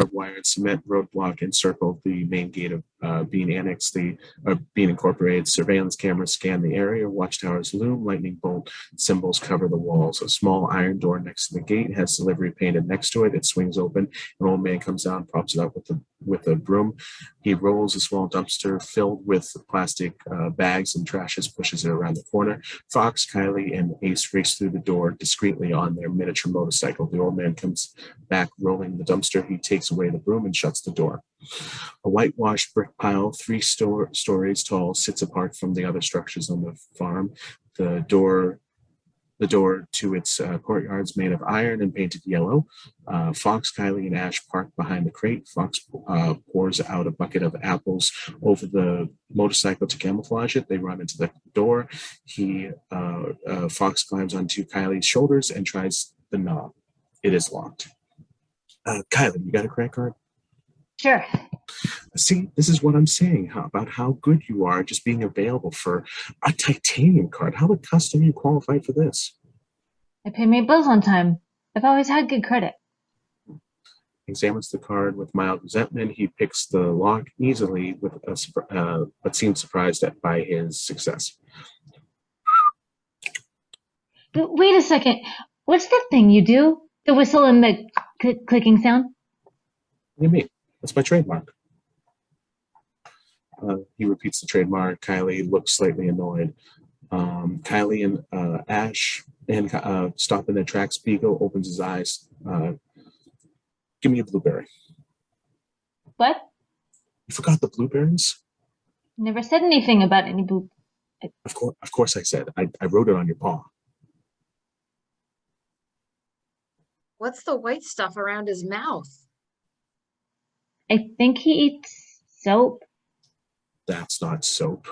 barbed wire and cement roadblock encircled the main gate of being annexed, being incorporated. Surveillance cameras scan the area. Watchtowers loom. Lightning bolt symbols cover the walls. A small iron door next to the gate has delivery painted next to it. It swings open. An old man comes out and props it up with a broom. He rolls a small dumpster filled with plastic bags and trashes, pushes it around the corner. Fox, Kylie, and Ace race through the door discreetly on their miniature motorcycle. The old man comes back rolling the dumpster. He takes away the broom and shuts the door. A whitewashed brick pile, three stories tall, sits apart from the other structures on the farm. The door to its courtyard is made of iron and painted yellow. Fox, Kylie, and Ash park behind the crate. Fox pours out a bucket of apples over the motorcycle to camouflage it. They run into the door. Fox climbs onto Kylie's shoulders and tries the knob. It is locked. Kylie, you got a credit card? Sure. See, this is what I'm saying about how good you are just being available for a titanium card. How the custom you qualified for this? I pay my bills on time. I've always had good credit. Examines the card with mild resentment. He picks the lock easily, but seems surprised by his success. But wait a second. What's the thing you do? The whistle and the clicking sound? What do you mean? That's my trademark. He repeats the trademark. Kylie looks slightly annoyed. Kylie and Ash stop in their tracks. Beagle opens his eyes. Give me a blueberry. What? You forgot the blueberries? Never said anything about any blue. Of course I said. I wrote it on your paw. What's the white stuff around his mouth? I think he eats soap. That's not soap.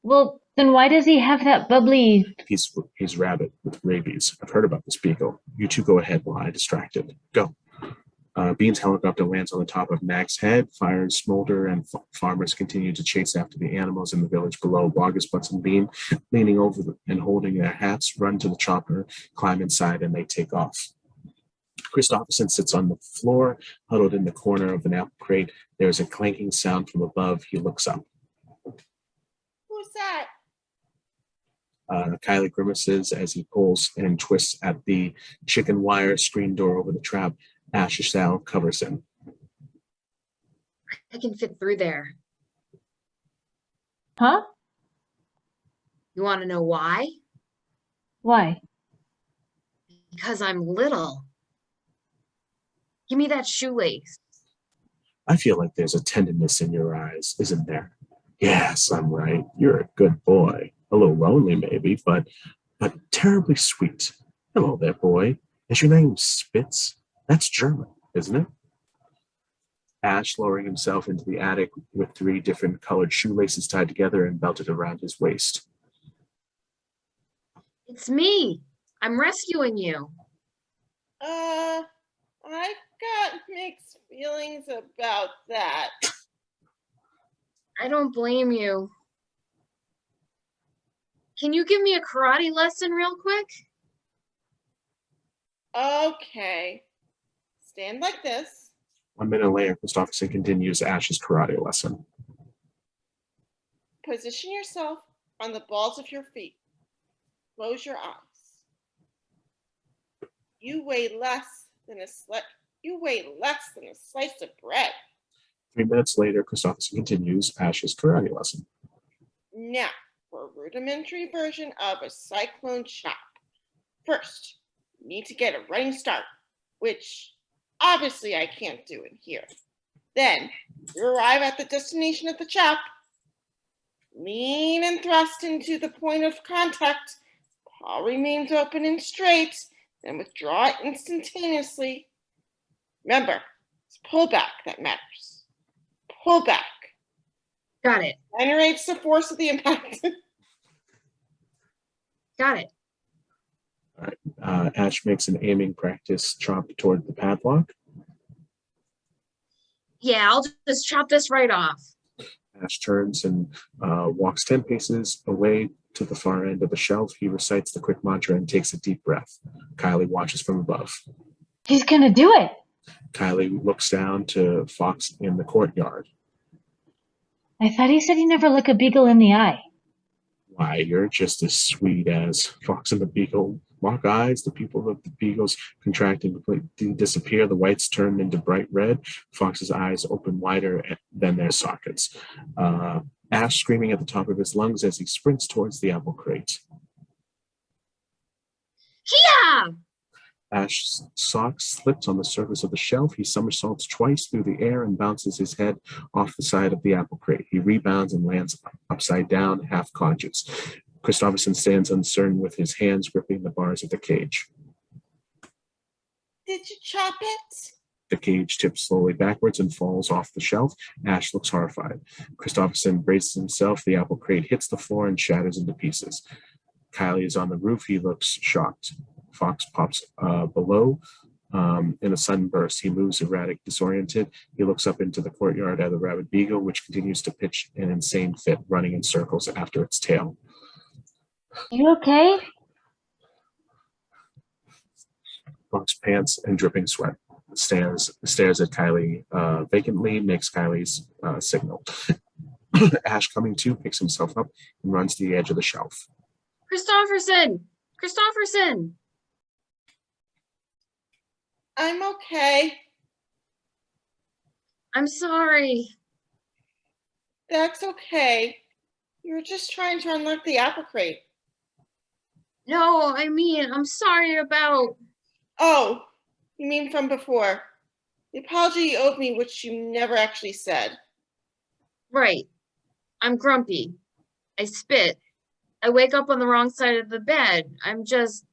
Well, then why does he have that bubbly... He's rabbit with rabies. I've heard about this, Beagle. You two go ahead while I distract it. Go. Bean's helicopter lands on the top of Mac's head. Fires smolder and farmers continue to chase after the animals in the village below. Boggis, Bunce, and Bean, leaning over and holding their hats, run to the chopper, climb inside, and they take off. Kristofferson sits on the floor, huddled in the corner of an apple crate. There's a clanking sound from above. He looks up. Who's that? Kylie grimaces as he pulls and twists at the chicken wire screen door over the trap. Ash's style covers him. I can fit through there. Huh? You want to know why? Why? Because I'm little. Give me that shoelace. I feel like there's a tenderness in your eyes, isn't there? Yes, I'm right. You're a good boy. A little lonely, maybe, but terribly sweet. Hello there, boy. Is your name Spitz? That's German, isn't it? Ash lowering himself into the attic with 3 different colored shoelaces tied together and belted around his waist. It's me. I'm rescuing you. I've got mixed feelings about that. I don't blame you. Can you give me a karate lesson real quick? Okay. Stand like this. 1 minute later, Kristofferson continues Ash's karate lesson. Position yourself on the balls of your feet. Close your eyes. You weigh less than a slice of bread. 3 minutes later, Kristofferson continues Ash's karate lesson. Now, for a rudimentary version of a cyclone chop. First, you need to get a running start, which obviously I can't do in here. Then, you arrive at the destination of the chop. Lean and thrust into the point of contact. Paw remains open and straight, then withdraw instantaneously. Remember, it's pullback that matters. Pull back. Got it. Generates the force of the impact. Got it. All right. Ash makes an aiming practice chop toward the padlock. Yeah, I'll just chop this right off. Ash turns and walks 10 paces away to the far end of the shelf. He recites the quick mantra and takes a deep breath. Kylie watches from above. He's gonna do it. Kylie looks down to Fox in the courtyard. I thought he said he never look a beagle in the eye. Why, you're just as sweet as Fox and the Beagle lock eyes. The pupil of the Beagles contract and completely disappear. The whites turn into bright red. Fox's eyes open wider than their sockets. Ash screaming at the top of his lungs as he sprints towards the apple crate. Yeah! Ash's sock slips on the surface of the shelf. He somersaults twice through the air and bounces his head off the side of the apple crate. He rebounds and lands upside down, half conscious. Kristofferson stands uncertain with his hands gripping the bars of the cage. Did you chop it? The cage tips slowly backwards and falls off the shelf. Ash looks horrified. Kristofferson braces himself. The apple crate hits the floor and shatters into pieces. Kylie is on the roof. He looks shocked. Fox pops below in a sudden burst. He moves erratic, disoriented. He looks up into the courtyard at the rabid beagle, which continues to pitch an insane fit, running in circles after its tail. You okay? Fox pants and dripping sweat. Stares at Kylie vacantly, makes Kylie's signal. Ash, coming to, picks himself up and runs to the edge of the shelf. Kristofferson! Kristofferson! I'm okay. I'm sorry. That's okay. You were just trying to unlock the apple crate. No, I mean, I'm sorry about... Oh, you mean from before. The apology you owed me, which you never actually said. Right. I'm grumpy. I spit. I wake up on the wrong side of the bed. I'm just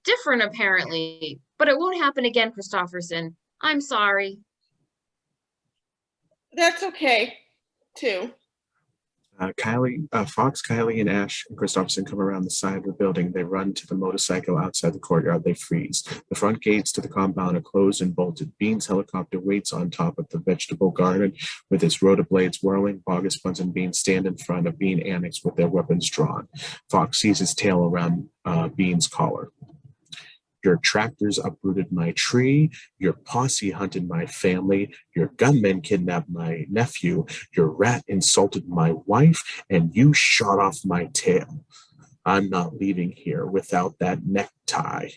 different, apparently. But it won't happen again, Kristofferson. I'm sorry. That's okay, too. Fox, Kylie, and Ash and Kristofferson come around the side of the building. They run to the motorcycle outside the courtyard. They freeze. The front gates to the compound are closed and bolted. Bean's helicopter waits on top of the vegetable garden with its rotor-blades whirling. Boggis, Bunce, and Bean stand in front of Bean Annex with their weapons drawn. Fox sees his tail around Bean's collar. Your tractors uprooted my tree. Your posse hunted my family. Your gunmen kidnapped my nephew. Your rat insulted my wife, and you shot off my tail. I'm not leaving here without that necktie.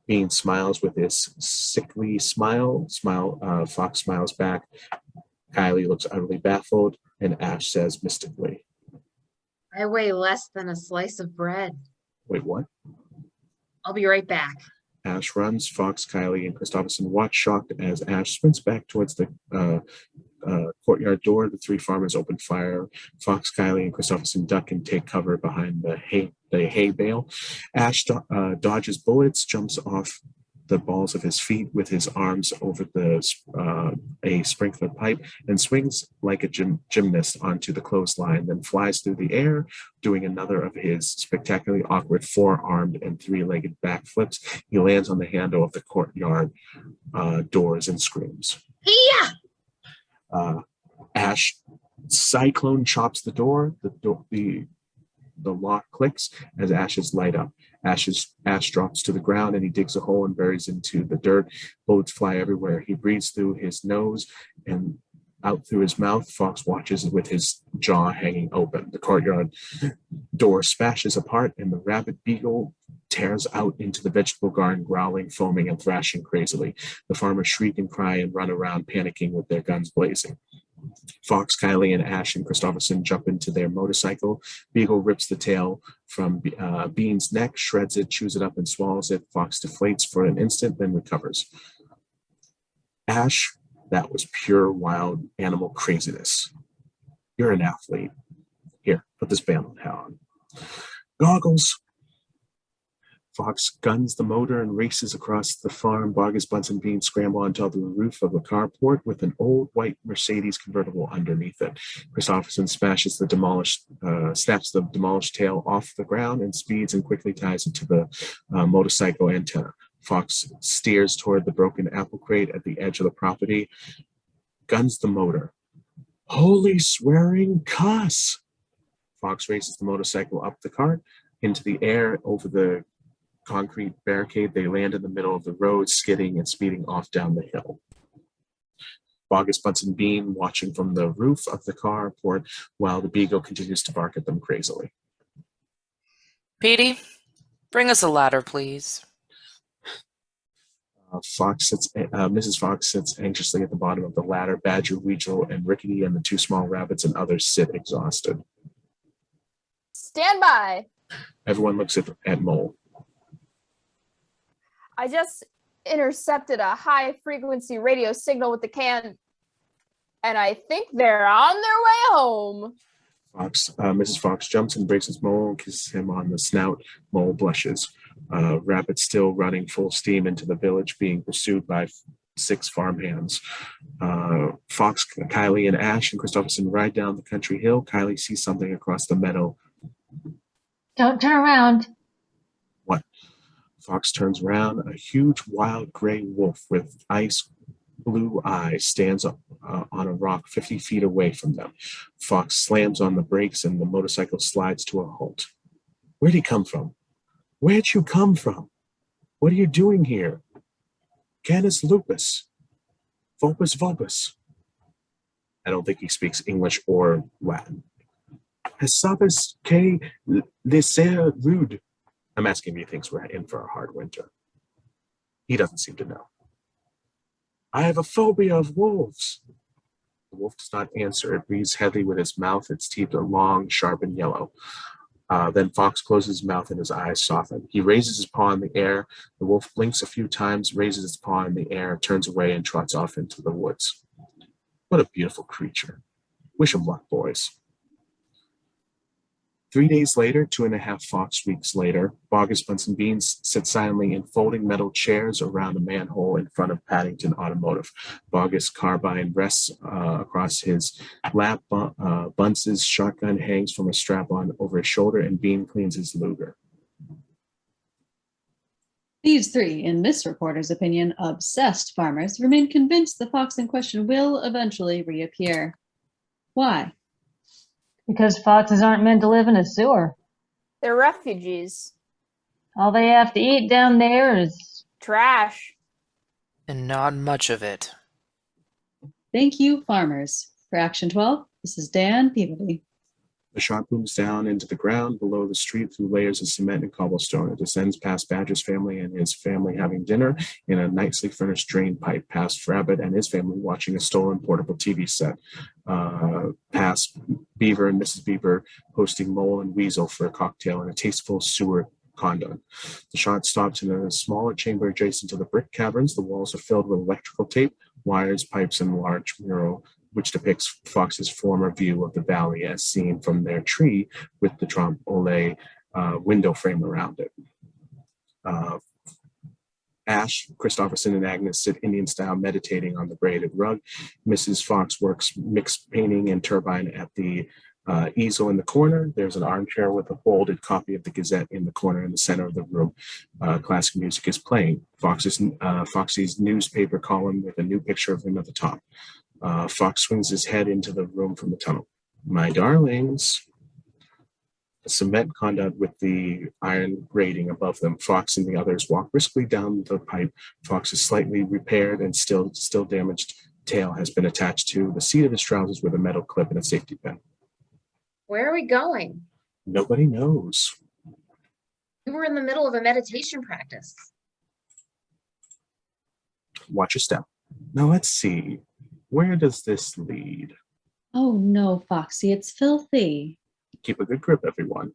Bean smiles with his sickly smile. Fox smiles back. Kylie looks utterly baffled, and Ash says mystically, I weigh less than a slice of bread. wait, what? I'll be right back. Ash runs. Fox, Kylie, and Kristofferson watch shocked as Ash sprints back towards the courtyard door. The three farmers open fire. Fox, Kylie, and Kristofferson duck and take cover behind the hay bale. Ash dodges bullets, jumps off the balls of his feet with his arms over a sprinkler pipe, and swings like a gymnast onto the clothesline, then flies through the air, doing another of his spectacularly awkward four-armed and three-legged backflips. He lands on the handle of the courtyard doors and screams. Yeah! Ash cyclone chops the door. The lock clicks as ashes light up. Ash drops to the ground and he digs a hole and buries into the dirt. Bullets fly everywhere. He breathes through his nose and out through his mouth. Fox watches with his jaw hanging open. The courtyard door smashes apart and the rabid beagle tears out into the vegetable garden, growling, foaming, and thrashing crazily. The farmers shriek and cry and run around, panicking with their guns blazing. Fox, Kylie, and Ash and Kristofferson jump into their motorcycle. Beagle rips the tail from Bean's neck, shreds it, chews it up, and swallows it. Fox deflates for an instant, then recovers. Ash, that was pure wild animal craziness. You're an athlete. Here, put this band on. Goggles. Fox guns the motor and races across the farm. Boggis, Bunce, and Bean scramble on top of the roof of a carport with an old white Mercedes convertible underneath it. Kristofferson snaps the demolished tail off the ground and speeds and quickly ties it to the motorcycle antenna. Fox steers toward the broken apple crate at the edge of the property, guns the motor. Holy swearing cuss! Fox races the motorcycle up the cart into the air over the concrete barricade, they land in the middle of the road, skidding and speeding off down the hill. Boggis, Bunce, and Bean watching from the roof of the carport while the beagle continues to bark at them crazily. Petey, bring us a ladder, please. Mrs. Fox sits anxiously at the bottom of the ladder. Badger, Weasel, and Rickety and the two small rabbits and others sit exhausted. Stand by. Everyone looks at Mole. I just intercepted a high-frequency radio signal with the can, and I think they're on their way home. Mrs. Fox jumps and braces Mole and kisses him on the snout. Mole blushes. Rabbit still running full steam into the village, being pursued by 6 farmhands. Fox, Kylie, and Ash and Kristofferson ride down the country hill. Kylie sees something across the meadow. Don't turn around. What? Fox turns around. A huge wild gray wolf with ice blue eyes stands up on a rock 50 feet away from them. Fox slams on the brakes and the motorcycle slides to a halt. Where'd he come from? Where'd you come from? What are you doing here? Canis lupus. Vulpus vulpus. I don't think he speaks English or Latin. Hesabus que liser rude. I'm asking if he thinks we're in for a hard winter. He doesn't seem to know. I have a phobia of wolves. The wolf does not answer. It breathes heavily with its mouth. Its teeth are long, sharp, and yellow. Then Fox closes his mouth and his eyes soften. He raises his paw in the air. The wolf blinks a few times, raises its paw in the air, turns away, and trots off into the woods. What a beautiful creature. Wish him luck, boys. 3 days later, 2.5 Fox weeks later, Boggis, Bunce, and Beans sit silently in folding metal chairs around a manhole in front of Paddington Automotive. Boggis' carbine rests across his lap. Bunce's shotgun hangs from a strap-on over his shoulder, and Bean cleans his Luger. These 3, in this reporter's opinion, obsessed farmers remain convinced the fox in question will eventually reappear. Why? Because foxes aren't meant to live in a sewer. They're refugees. All they have to eat down there is Trash. And not much of it. Thank you, farmers. For Action 12, this is Dan Peabody. The shot booms down into the ground below the street through layers of cement and cobblestone. It descends past Badger's family and his family having dinner in a nicely furnished drain pipe, past Rabbit and his family watching a stolen portable TV set, past Beaver and Mrs. Beaver hosting Mole and Weasel for a cocktail in a tasteful sewer condo. The shot stops in a smaller chamber adjacent to the brick caverns. The walls are filled with electrical tape, wires, pipes, and a large mural which depicts Fox's former view of the valley as seen from their tree with the Trompe l'oeil window frame around it. Ash, Kristofferson, and Agnes sit Indian-style meditating on the braided rug. Mrs. Fox works mixed painting and turbine at the easel in the corner. There's an armchair with a folded copy of the Gazette in the corner in the center of the room. Classic music is playing. Foxy's newspaper column with a new picture of him at the top. Fox swings his head into the room from the tunnel. My darlings. A cement conduit with the iron grating above them. Fox and the others walk briskly down the pipe. Fox's slightly repaired and still damaged tail has been attached to the seat of his trousers with a metal clip and a safety pin. Where are we going? Nobody knows. We were in the middle of a meditation practice. Watch your step. Now let's see. Where does this lead? Oh no, Foxy, it's filthy. Keep a good grip, everyone.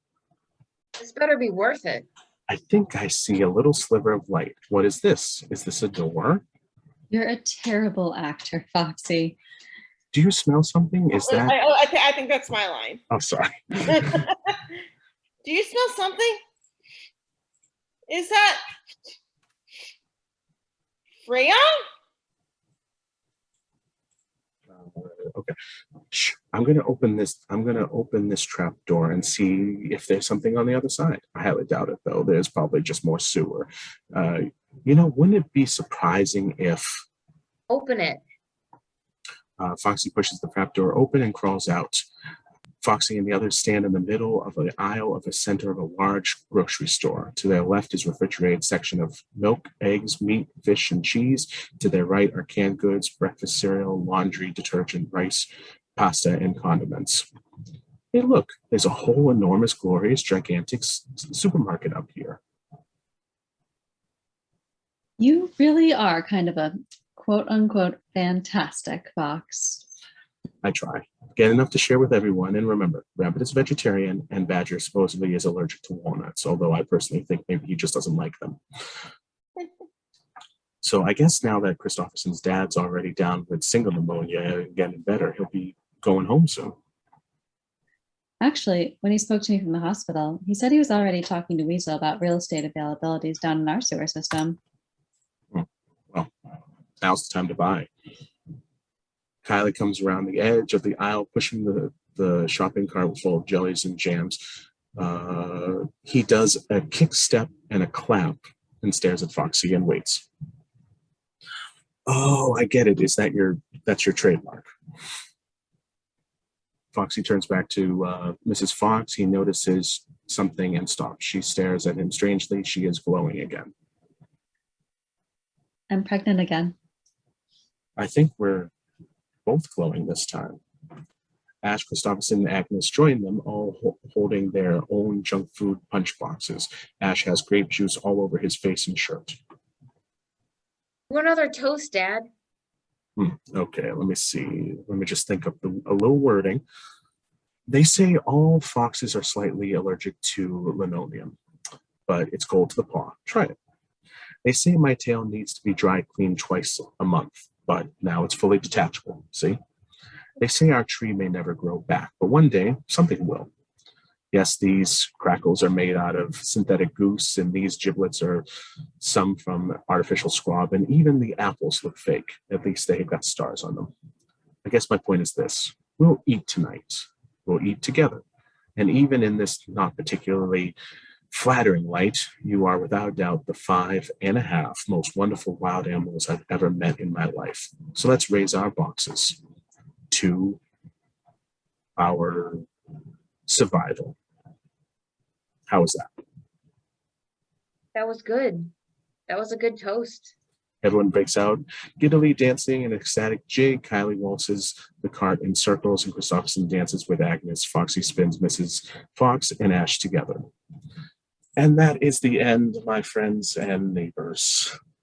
This better be worth it. I think I see a little sliver of light. What is this? Is this a door? You're a terrible actor, Foxy. Do you smell something? Is that... I think that's my line. Oh, sorry. Do you smell something? Is that Freya? Okay. Shh. I'm going to open this trap door and see if there's something on the other side. I highly doubt it, though. There's probably just more sewer. Wouldn't it be surprising if... Open it. Foxy pushes the trap door open and crawls out. Foxy and the others stand in the middle of the aisle of the center of a large grocery store. To their left is a refrigerated section of milk, eggs, meat, fish, and cheese. To their right are canned goods, breakfast cereal, laundry, detergent, rice, pasta, and condiments. Hey, look, there's a whole enormous, glorious, gigantic supermarket up here. You really are kind of a quote unquote fantastic fox. I try. Get enough to share with everyone, and remember, Rabbit is vegetarian, and Badger supposedly is allergic to walnuts, although I personally think maybe he just doesn't like them. So I guess now that Kristofferson's dad's already down with single pneumonia and getting better, he'll be going home soon. Actually, when he spoke to me from the hospital, he said he was already talking to Weasel about real estate availabilities down in our sewer system. Well, now's the time to buy. Kylie comes around the edge of the aisle, pushing the shopping cart full of jellies and jams. He does a kick step and a clap and stares at Foxy and waits. Oh, I get it. That's your trademark? Foxy turns back to Mrs. Fox. He notices something and stops. She stares at him strangely. She is glowing again. I'm pregnant again. I think we're both glowing this time. Ash, Kristofferson, and Agnes join them, all holding their own junk food punch boxes. Ash has grape juice all over his face and shirt. One other toast, Dad. Okay, let me see. Let me just think of a little wording. They say all foxes are slightly allergic to linoleum, but it's gold to the paw. Try it. They say my tail needs to be dry cleaned twice a month, but now it's fully detachable. See? They say our tree may never grow back, but one day something will. Yes, these crackles are made out of synthetic goose, and these giblets are some from artificial squab, and even the apples look fake. At least they've got stars on them. I guess my point is this. We'll eat tonight. We'll eat together. And even in this not particularly flattering light, you are without doubt the 5.5 most wonderful wild animals I've ever met in my life. So let's raise our boxes to our survival. How was that? That was good. That was a good toast. Everyone breaks out, giddily dancing in an ecstatic jig. Kylie waltzes the cart in circles, and Kristofferson dances with Agnes. Foxy spins Mrs. Fox and Ash together. And that is the end, my friends and neighbors.